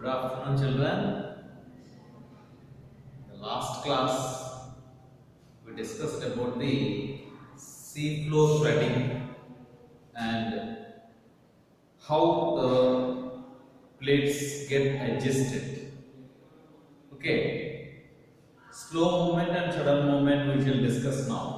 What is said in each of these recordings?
Good afternoon, children. In the last class, we discussed about the sea floor flooding and how the plates get adjusted. Okay, slow movement and sudden movement we shall discuss now.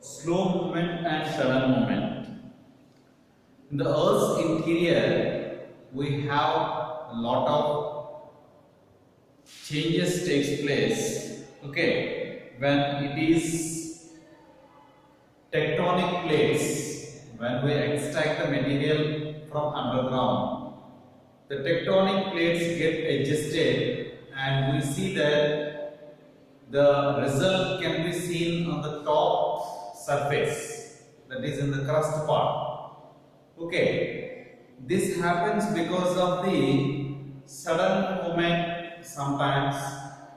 Slow movement and sudden movement. In the Earth's interior, we have a lot of changes takes place. Okay, when it is tectonic plates, when we extract the material from underground, the tectonic plates get adjusted, and we see that the result can be seen on the top surface, that is in the crust part. Okay, this happens because of the sudden movement sometimes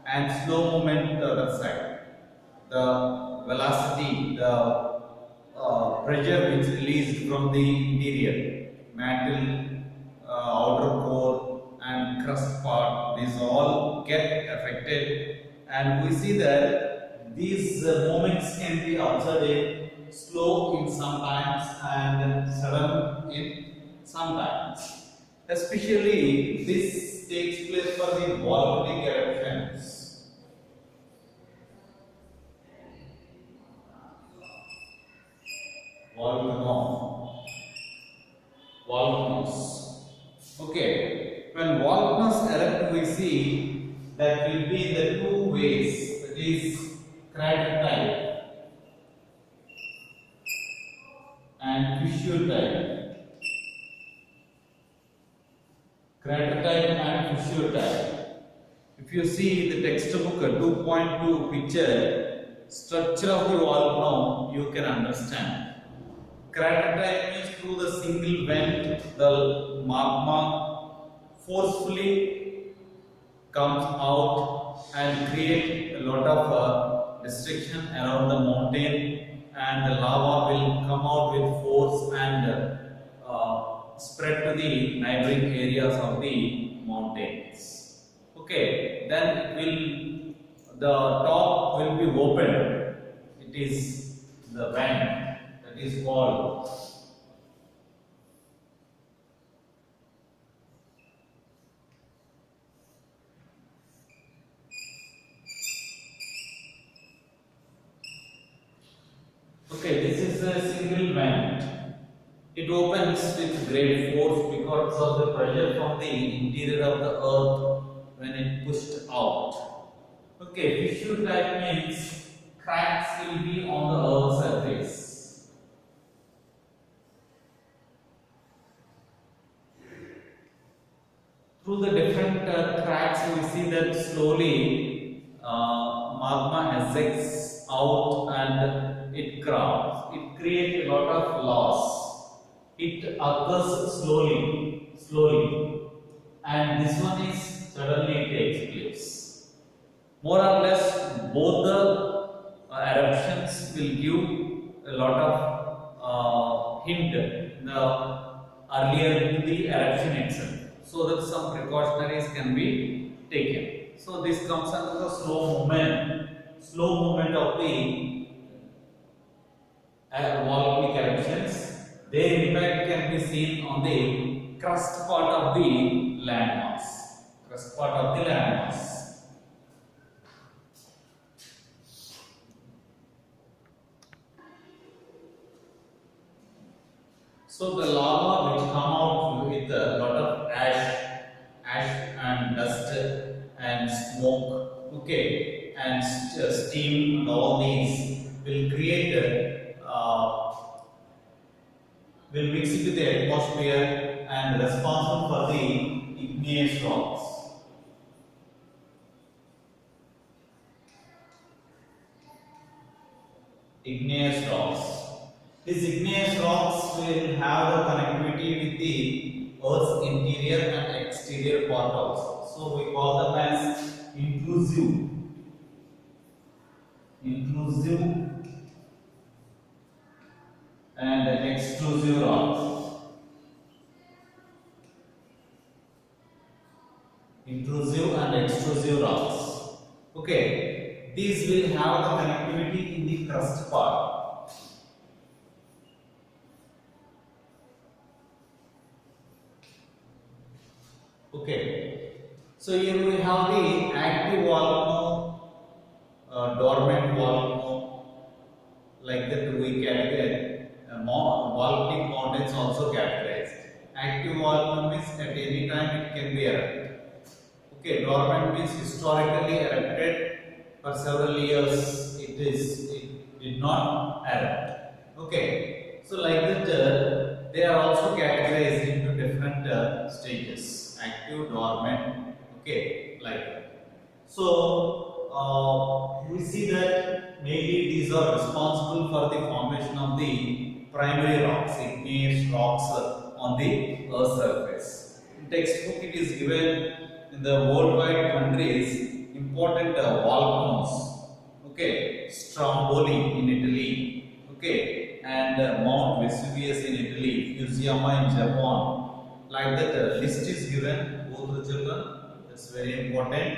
and slow movement the other side. The velocity, the pressure which is released from the interior, mantle, outer core and crust part, these all get affected, and we see that these movements can be observed slow in sometimes and sudden in sometimes. Especially this takes place for the volcanic eruptions. Volcanoes. Okay, when volcanoes erupt, we see that will be in the two ways, that is crater type and fissure type. Crater type and fissure type. If you see the textbook 2.2 picture, structure of the volcano, you can understand. Crater type means through the single vent, the magma forcefully comes out and create a lot of restriction around the mountain, and the lava will come out with force and spread to the neighboring areas of the mountains. Okay, then it will, the top will be open. It is the vent, that is called. Okay, this is a single vent. It opens with great force because of the pressure from the interior of the earth when it pushed out. Okay, fissure type means cracks will be on the earth's surface. Through the different cracks, we see that slowly magma ejects out and it crowds. It creates a lot of loss. It occurs slowly, and this one is suddenly takes place. More or less, both the eruptions will give a lot of hint earlier to the eruption itself, so that some precautionaries can be taken. So this comes under the slow movement of the volcanic eruptions. Their impact can be seen on the crust part of the landmass. So the lava which come out with a lot of ash and dust and smoke, okay, and steam and all these will create will mix it with the atmosphere and responsible for the igneous rocks. Igneous rocks. These igneous rocks will have the connectivity with the Earth's interior and exterior part also. So we call them as intrusive and extrusive rocks. Intrusive and extrusive rocks. Okay, these will have the connectivity in the crust part. Okay, so here we have the active volcano, dormant volcano, like that we categorize. Volcanic mountains also categorized. Active volcano means at any time it can be erupted. Okay, dormant means historically erupted for several years. It did not erupt. Okay, so like that they are also categorized into different stages: active, dormant. Okay, like that. So we see that mainly these are responsible for the formation of the primary rocks, igneous rocks on the Earth's surface. In textbook it is given in the worldwide countries important volcanoes. Okay, Stromboli in Italy. Okay, and Mount Vesuvius in Italy, Fusiyama in Japan. Like that, list is given. Both the children. That's very important.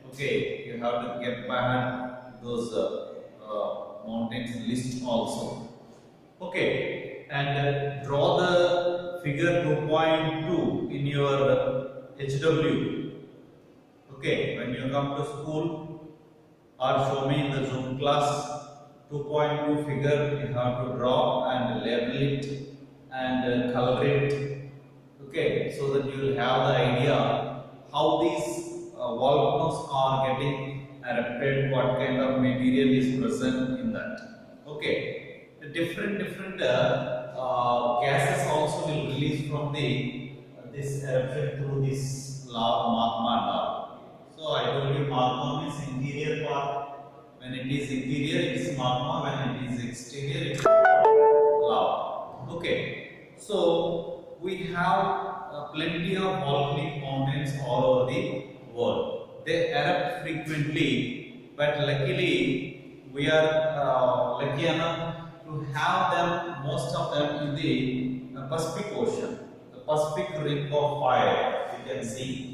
Okay, you have to get back those mountains list also. Okay, and draw the figure 2.2 in your HW. Okay, when you come to school or show me in the Zoom class, 2.2 figure you have to draw and label it and color it. Okay, so that you will have the idea how these volcanoes are getting erupted, what kind of material is present in that. Okay, the different gases also will release from the this eruption through this lava, magma and all. So I told you magma means interior part. When it is interior, it is magma. When it is exterior, it is lava. Okay, so we have plenty of volcanic mountains all over the world. They erupt frequently, but luckily we are lucky enough to have them, most of them in the Pacific Ocean, the Pacific Ring of Fire. You can see.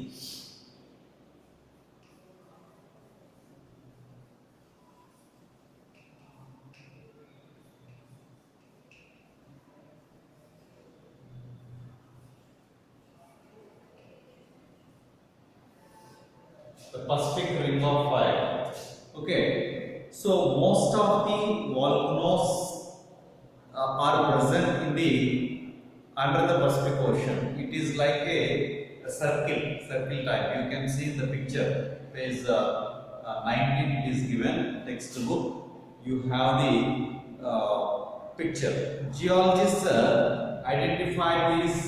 The Pacific Ring of Fire. Okay, so most of the volcanoes are present in the under the Pacific Ocean. It is like a circle type. You can see in the picture, page 19. It is given textbook. You have the picture. Geologists identify these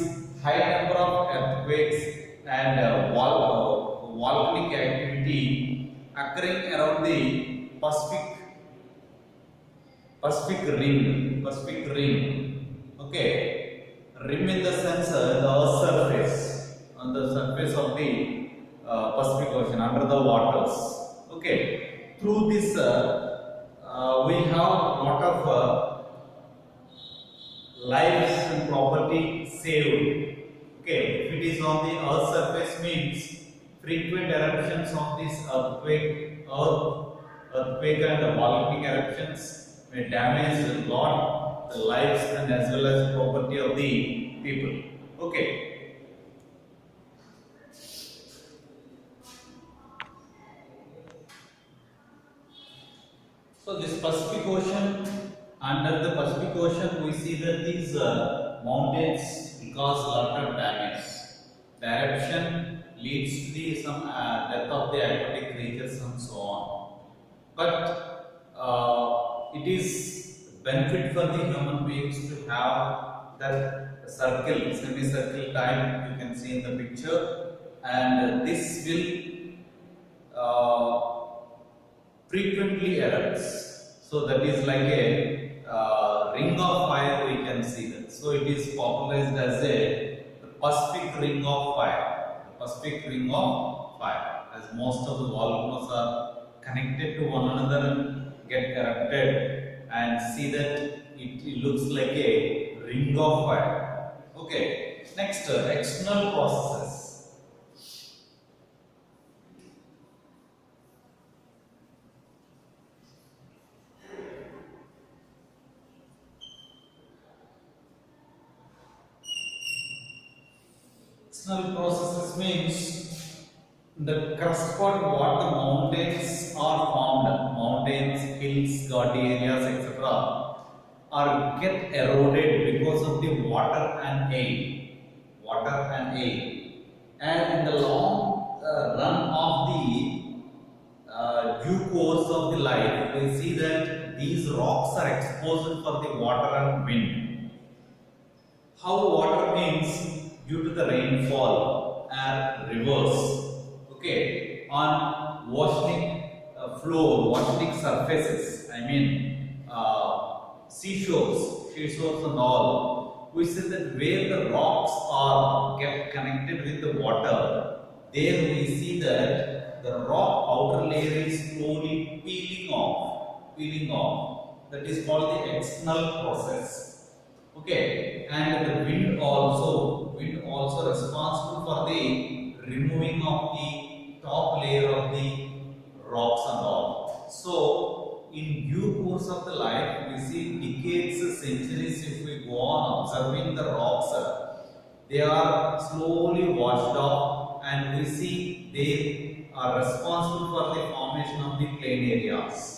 high number of earthquakes and volcanic activity occurring around the Pacific ring. Okay, rim in the sense the Earth's surface, on the surface of the Pacific Ocean, under the waters. Okay, through this we have lot of lives and property saved. Okay, if it is on the Earth's surface means frequent eruptions of this earthquake and volcanic eruptions may damage a lot the lives and as well as property of the people. Okay. So this Pacific Ocean, under the Pacific Ocean we see that these mountains cause a lot of damage. The eruption leads to the some death of the aquatic creatures and so on. But it is benefit for the human beings to have that semicircle type you can see in the picture. and this will frequently erupts. So that is like a ring of fire, we can see that. So it is popularized as the Pacific Ring of Fire. The Pacific Ring of Fire, as most of the volcanoes are connected to one another and get erupted, and see that it looks like a ring of fire. Okay, next external processes. External processes means the crust part what the mountains are formed, mountains, hills, gaudy areas, etc. are get eroded because of the water and air. Water and air. And in the long run of the due course of the life, we see that these rocks are exposed for the water and wind. How water means due to the rainfall and rivers, okay, on oceanic floor, oceanic surfaces, I mean seashores and all. We see that where the rocks are get connected with the water, there we see that the rock outer layer is slowly peeling off. That is called the external process. Okay, and the wind also responsible for the removing of the top layer of the rocks and all. So in due course of the life, we see decades, centuries. If we go on observing the rocks, they are slowly washed off, and we see they are responsible for the formation of the plain areas.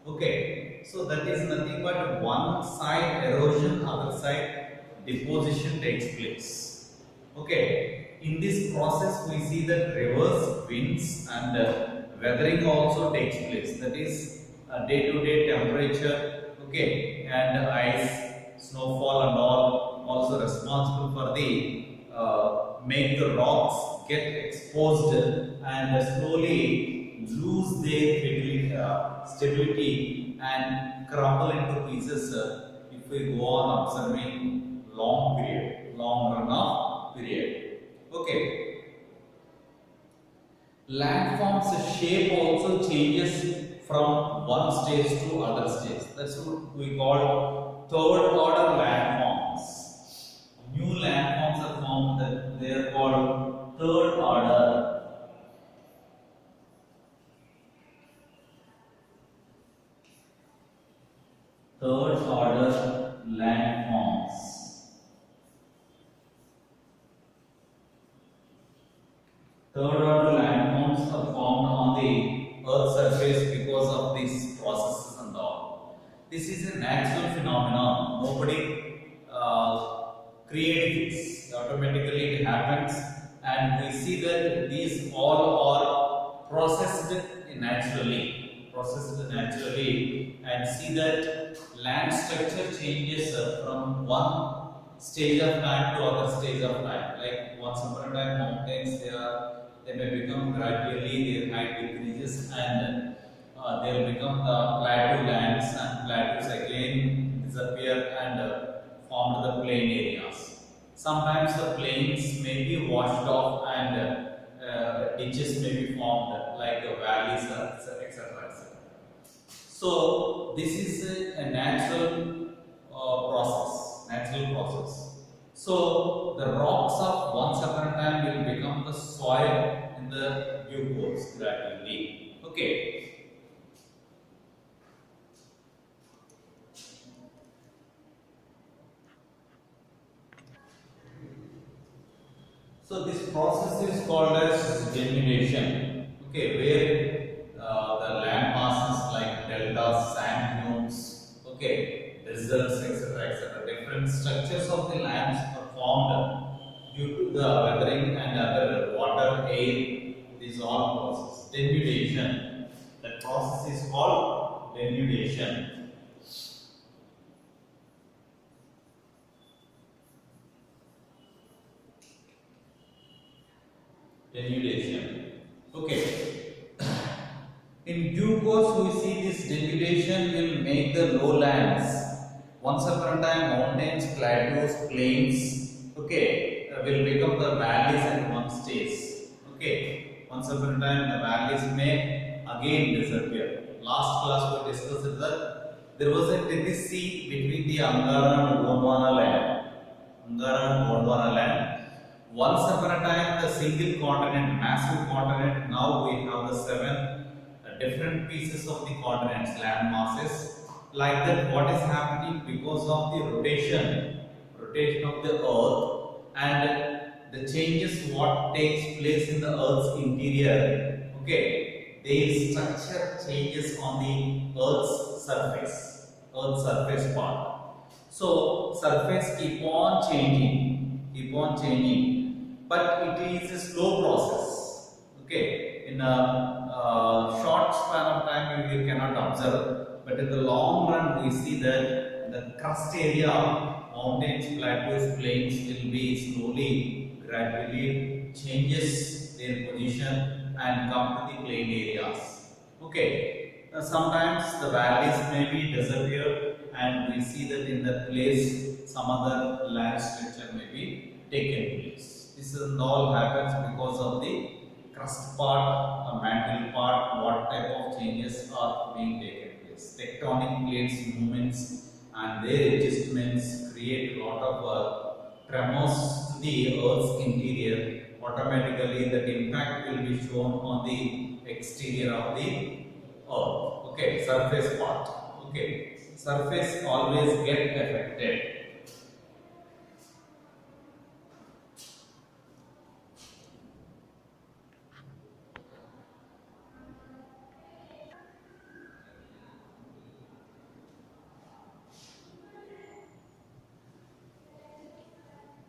Okay, so that is nothing but one side erosion, other side deposition takes place. Okay, in this process we see that rivers, winds and weathering also takes place. That is day-to-day temperature, okay, and ice, snowfall and all also responsible for the make the rocks get exposed and slowly lose their stability and crumble into pieces if we go on observing long run of period. Okay. Landform's shape also changes from one stage to other stage. That's what we call third order landforms. New landforms are formed, that they are called third order. Third order landforms. Third order landforms are formed on the earth surface because of these processes and all. This is a natural phenomenon. Nobody creates this. Automatically it happens, and we see that these all are processed naturally, and see that land structure changes from one stage of time to other stage of time. Like once upon a time, mountains they may become gradually their height decreases, and they will become the plateau lands, and plateaus again disappear and form the plain areas. Sometimes the plains may be washed off, and ditches may be formed like valleys, etc. So this is a natural process. So the rocks of once upon a time will become the soil in the due course gradually. Okay. So this process is called as denudation. Okay, where the land masses like deltas, sand dunes, okay, deserts, etc. Different structures of the lands are formed due to the weathering and other water, air. These all process. Denudation. That process is called denudation. denudation. Okay. In due course, we see this denudation will make the lowlands. Once upon a time, mountains, plateaus, plains, okay, will become the valleys at one stage. Okay. Once upon a time, the valleys may again disappear. Last class we discussed that there was a Tethys Sea between the Angara and Gondwana land. Angara and Gondwana land. Once upon a time, the single continent, massive continent. Now we have the seven different pieces of the continents, land masses. Like that, what is happening because of the rotation of the Earth and the changes what takes place in the Earth's interior. Okay, there is structure changes on the Earth's surface part. So surface keep on changing, but it is a slow process. Okay, in a short span of time you cannot observe, but in the long run we see that the crust area, mountains, plateaus, plains will be slowly, gradually changes their position and come to the plain areas. Okay, sometimes the valleys may be disappear and we see that in that place some other land structure may be taken place. This is all happens because of the crust part, mantle part, what type of changes are being taken place. Tectonic plates movements and their adjustments create a lot of tremors to the Earth's interior. Automatically that impact will be shown on the exterior of the Earth. Okay, surface part. Okay, surface always get affected.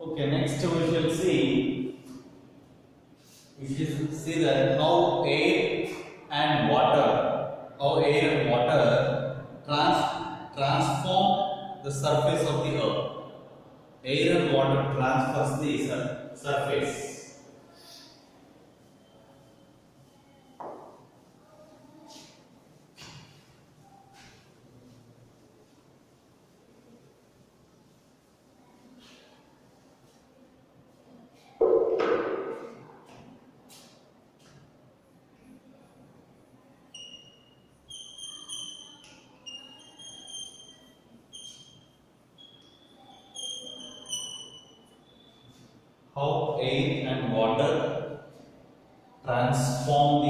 Okay, next we should see that how air and water transform the surface of the Earth. Air and water transfers the surface. How air and water transform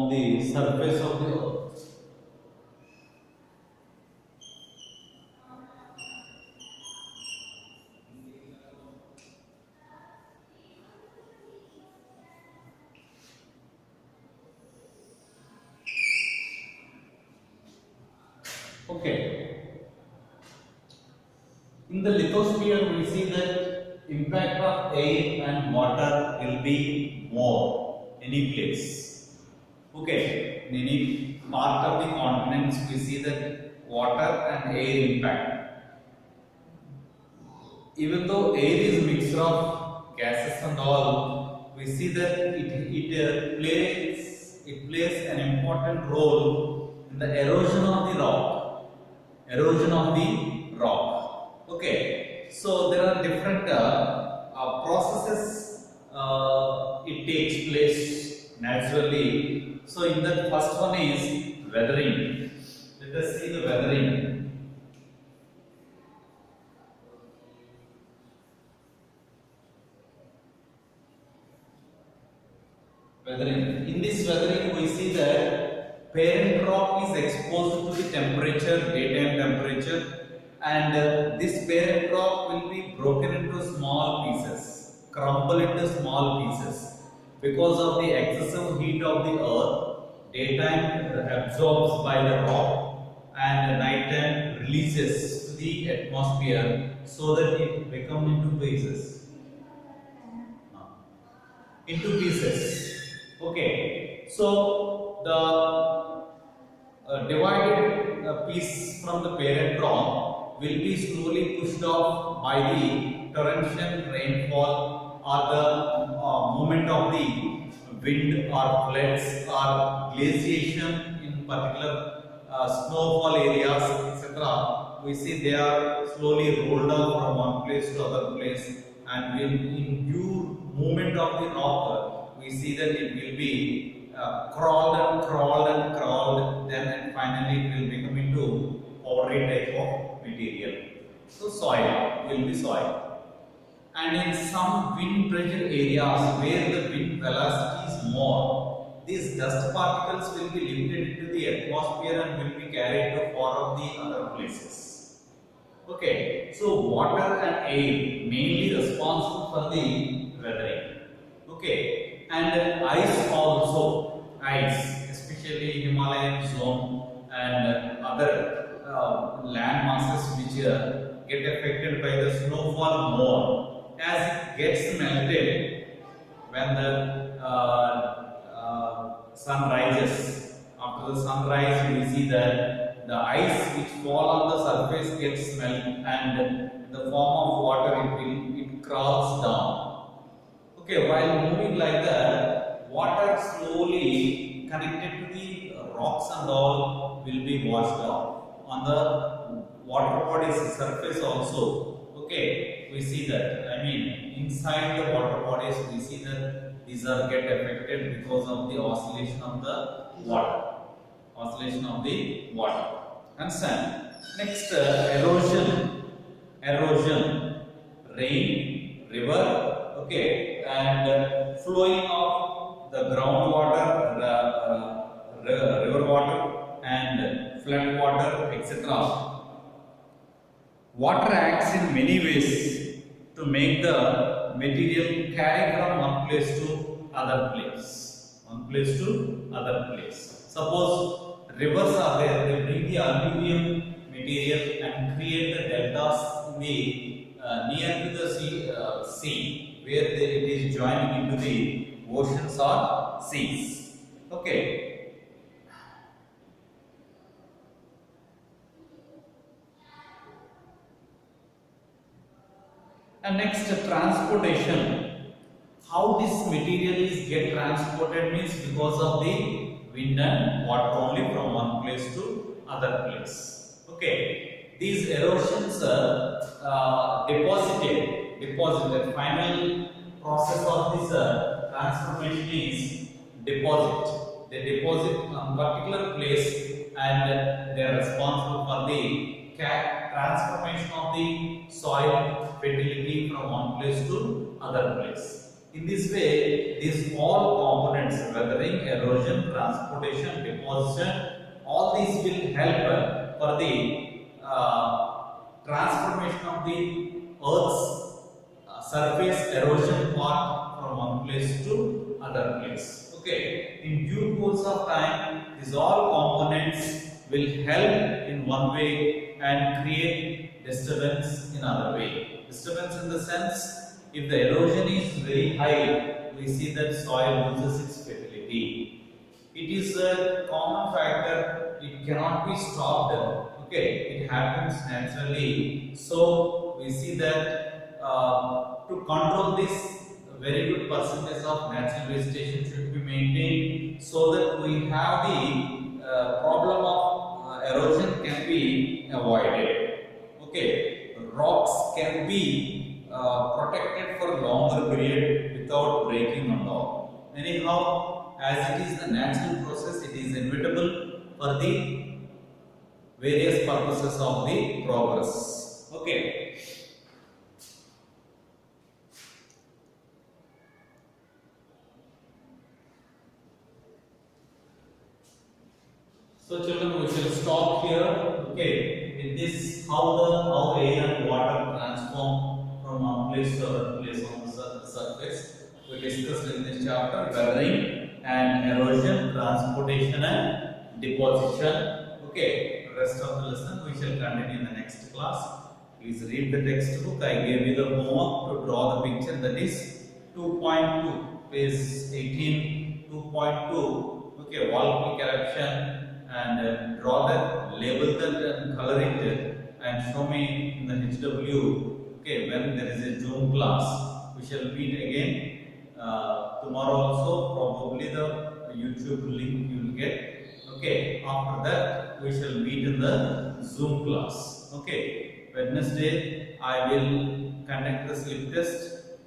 the surface of the Earth. Okay. In the lithosphere, we see that impact of air and water will be more any place. Okay. In any part of the continents, we see that water and air impact. Even though air is a mixture of gases and all, we see that it plays an important role in the erosion of the rock. Okay, so there are different processes it takes place naturally. So in the first one is weathering. Let us see the weathering. In this weathering, we see that parent rock is exposed to the temperature, daytime temperature, and this parent rock will be broken into small pieces, crumble into small pieces. Because of the excessive heat of the earth, daytime absorbs by the rock and nighttime releases to the atmosphere so that it becomes into pieces. Okay, so the divided piece from the parent rock will be slowly pushed off by the torrential rainfall or the movement of the wind or floods or glaciation in particular snowfall areas, etc. We see they are slowly rolled down from one place to other place, and will in due movement of the rock, we see that it will be crawled and crawled and crawled, then and finally it will become into powdery type of material. So soil will be soil. And in some wind pressure areas where the wind velocity is more, these dust particles will be lifted into the atmosphere and will be carried to far of the other places. Okay, so water and air mainly responsible for the weathering. Okay, and ice also, ice, especially Himalayan zone and other land masses which get affected by the snowfall more. As it gets melted when the sun rises. After the sunrise, we see that the ice which fall on the surface gets melted, and in the form of water it crawls down. Okay, while moving like that, water slowly connected to the rocks and all will be washed off on the water body's surface also. Okay, we see that. I mean, inside the water bodies, we see that these are get affected because of the oscillation of the water. Oscillation of the water. Understand? Next, erosion. Erosion. Rain, river, okay, and flowing of the groundwater, river water, and flood water, etc. Water acts in many ways to make the material carry from one place to other place. One place to other place. Suppose rivers are there, they bring the alluvium material and create the deltas in the near to the sea where it is joining into the oceans or seas. Okay. And next, transportation. How this material is get transported means because of the wind and water only from one place to other place. Okay, these erosions are deposited. Final process of this transformation is deposit. They deposit on particular place, and they are responsible for the transformation of the soil fertility from one place to other place. In this way, these all components, weathering, erosion, transportation, deposition, all these will help for the transformation of the Earth's surface erosion part from one place to other place. Okay, in due course of time, these all components will help in one way and create disturbance in another way. Disturbance in the sense, if the erosion is very high, we see that soil loses its fertility. It is a common factor, it cannot be stopped. Okay, it happens naturally. So we see that to control this, a very good percentage of natural vegetation should be maintained so that we have the problem of erosion can be avoided. Okay, rocks can be protected for longer period without breaking and all. Anyhow, as it is the natural process, it is inevitable for the various purposes of the progress. Okay. So children, we shall stop here. Okay, in this how air and water transform from one place to other place on the surface. We discussed in this chapter weathering and erosion, transportation and deposition. Okay, the rest of the lesson we shall continue in the next class. Please read the textbook. I gave you the homework to draw the picture, that is 2.2, page 18, 2.2. Okay, volcanic eruption and draw that, label that and color it and show me in the HW. Okay, when there is a Zoom class, we shall meet again tomorrow also. Probably the YouTube link you will get. Okay, after that we shall meet in the Zoom class. Okay, Wednesday I will conduct the slip test.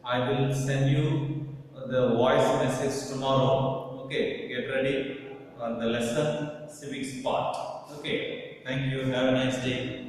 I will send you the voice message tomorrow. Okay, get ready for the lesson civics part. Okay, thank you. Have a nice day.